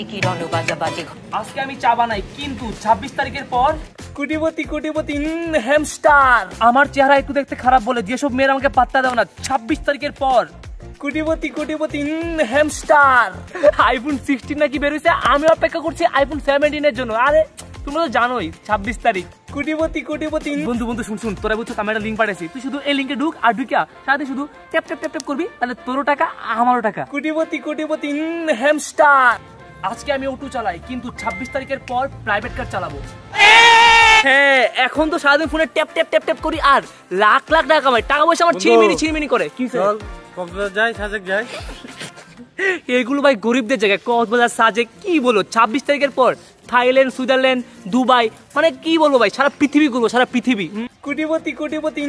একই রণ বাজাবাজি। আজকে আমি চা বানাই, কিন্তু 26 তারিখের পর কোটিপতি কোটিপতি হ্যামস্টার। আমার চেহারা একটু দেখতে খারাপ বলে যেসব মেয়েরা আমাকে পাত্তা দাও না, 26 তারিখের পর কোটিপতি কোটিপতি হ্যামস্টার। আইফোন 16 নাকি বেরোইছে, আমি অপেক্ষা করছি আইফোন 17 এর জন্য। আরে তোমরা তো জানোই 26 তারিখ কোটিপতি কোটিপতি। বন্ধু বন্ধু শুন, তোরা বুঝছো আমি একটা লিঙ্ক পাঠাইছি, তুই শুধু এই লিঙ্কে ঢুক, আর ঢুকিয়া সাথে শুধু ট্যাপ ট্যাপ ট্যাপ ট্যাপ করবি, তাহলে তোরও টাকা আমারও টাকা। কোটিপতি কোটিপতি হ্যামস্টার। আজকে আমি অটো চালাই, কিন্তু 26 তারিখের পর প্রাইভেট কার চালাবো। হ্যাঁ, এখন তো সারাদিন ফোনে ট্যাপ ট্যাপ ট্যাপ ট্যাপ করি আর লাখ লাখ টাকা কামাই। টাকা পয়সা আমার ছিনিমিনি করে। কি চল কক্সবাজার যাই, সাজেক যাই। এগুলো ভাই গরিবদের জায়গায়, কক্সবাজার সাজেক কি বলো। 26 তারিখের পর থাইল্যান্ড, সুইজারল্যান্ড, দুবাই, মানে কি বলবো ভাই, সারা পৃথিবী ঘুরবো, সারা পৃথিবী। কোটিপতি কোটিপতি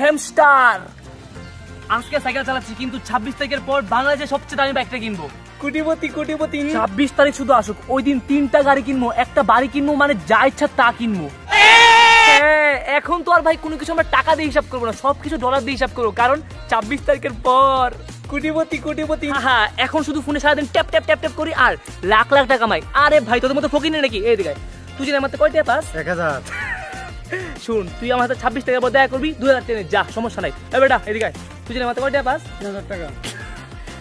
হ্যামস্টার। আজকে সাইকেল চালাচ্ছি, কিন্তু 26 তারিখের পর বাংলাদেশের সবচেয়ে দামি বাইকটা কিনবো। কোটিপতি কোটিপতি 26 তারিখ শুধু আসুক, ওই দিন 3টা গাড়ি কিনবো, একটা বাড়ি কিনবো, মানে যা ইচ্ছা তা কিনবো। এখন তো আর ভাই কোনো কিছু আমরা টাকা দিয়ে হিসাব করবো না, সবকিছু ডলার দিয়ে হিসাব করবো, কারণ 26 তারিখের পর কোটিপতি কোটিপতি। হ্যাঁ, এখন শুধু ফোনে সারাদিন ট্যাপ ট্যাপ ট্যাপ ট্যাপ করি আর লাখ লাখ টাকা কামাই। আরে ভাই তোদের মতো ফকির নেই নাকি? এই দিকে তুই যদি আমার কয় টাকা পাস? 1000। শুন, তুই আমার হাতে 26 টাকা পর দেখা করবি, 2000 টেনে যা, সমস্যা নাই। বেটা এদিকে তুই যদি আমার কয় টাকা পাস? 3000 টাকা।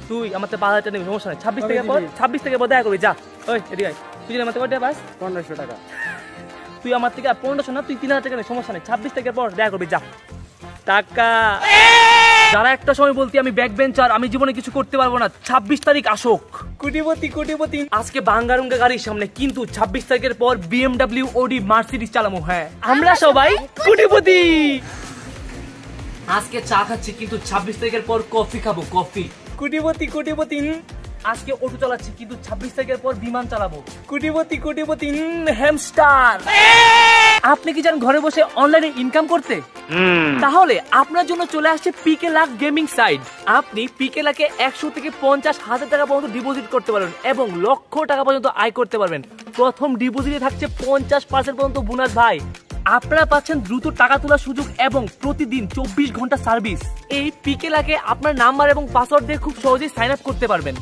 তুই আমার 5000 টাকা নিবি, সমস্যা নাই। 26 টাকা পর দেখা করবি, যা। ওই এদিকে তুই যদি আমার কয় টাকা পাস? 1500 টাকা। তুই আমার থেকে 1500 না, তুই 3000 টাকা নেই, সমস্যা নাই। 26 তারিখের পর দেখা করবি, যা। টাকা যারা একটা সময় বলতি আমি ব্যাক বেঞ্চার, আমি জীবনে কিছু করতে পারবো না, 26 তারিখ আসুক। কোটিপতি কোটিপতি। আজকে বাঙ্গারুঙ্গা গাড়ির সামনে, কিন্তু 26 তারিখের পর BMW, অডি, মার্সিডিজ চালাবো। হ্যাঁ, আমরা সবাই কোটিপতি। আজকে চা খাচ্ছি, কিন্তু 26 তারিখের পর কফি খাবো, কফি। কোটিপতি কোটিপতি। আজকে অটো চালাচ্ছি, কিন্তু 26 তারিখের পর বিমান চালাবো। কোটিপতি কোটিপতি হ্যামস্টার। আপনি কি চান ঘরে বসে অনলাইনে ইনকাম করতে? তাহলে আপনার জন্য চলে আসছে পিকে লাক গেমিং সাইট। আপনি পিকে লাকে 100 থেকে 50,000 টাকা পর্যন্ত ডিপোজিট করতে পারবেন এবং লক্ষ টাকা পর্যন্ত আয় করতে পারবেন। প্রথম ডিপোজিটে থাকছে 50% পর্যন্ত বোনাস। ভাই আপনারা পাচ্ছেন দ্রুত টাকা তোলার সুযোগ এবং প্রতিদিন 24 ঘন্টা সার্ভিস। এই পিকে লাকে আপনার নাম্বার এবং পাসওয়ার্ড দিয়ে খুব সহজেই সাইন আপ করতে পারবেন।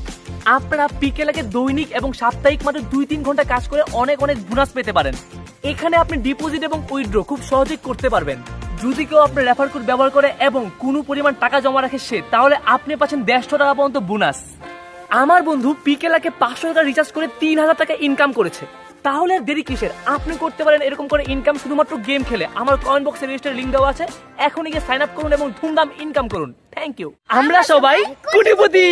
আপনারা পিকে লাকে দৈনিক এবং সাপ্তাহিক মাত্র 2-3 ঘন্টা কাজ করে অনেক অনেক বোনাস পেতে পারেন। এখানে আপনি ডিপোজিট এবং উইথড্র খুব সহজেই করতে পারবেন। যদি কেউ আপনার রেফার কোড ব্যবহার করে এবং কোনো পরিমাণ টাকা জমা রাখে সে, তাহলে আপনি পাচ্ছেন 150 টাকা পর্যন্ত বোনাস। আমার বন্ধু পিকে লাকে 500 টাকা রিচার্জ করে 3000 টাকা ইনকাম করেছে। তাহলে আর দেরি কিসের? আপনি করতে পারেন এরকম করে ইনকাম শুধুমাত্র গেম খেলে। আমার কমেন্ট বক্সে রেজিস্টার লিংক দেওয়া আছে, এখনই গিয়ে সাইন আপ করুন এবং ধুমধাম ইনকাম করুন। Thank you. আমরা সবাই কোটিপতি।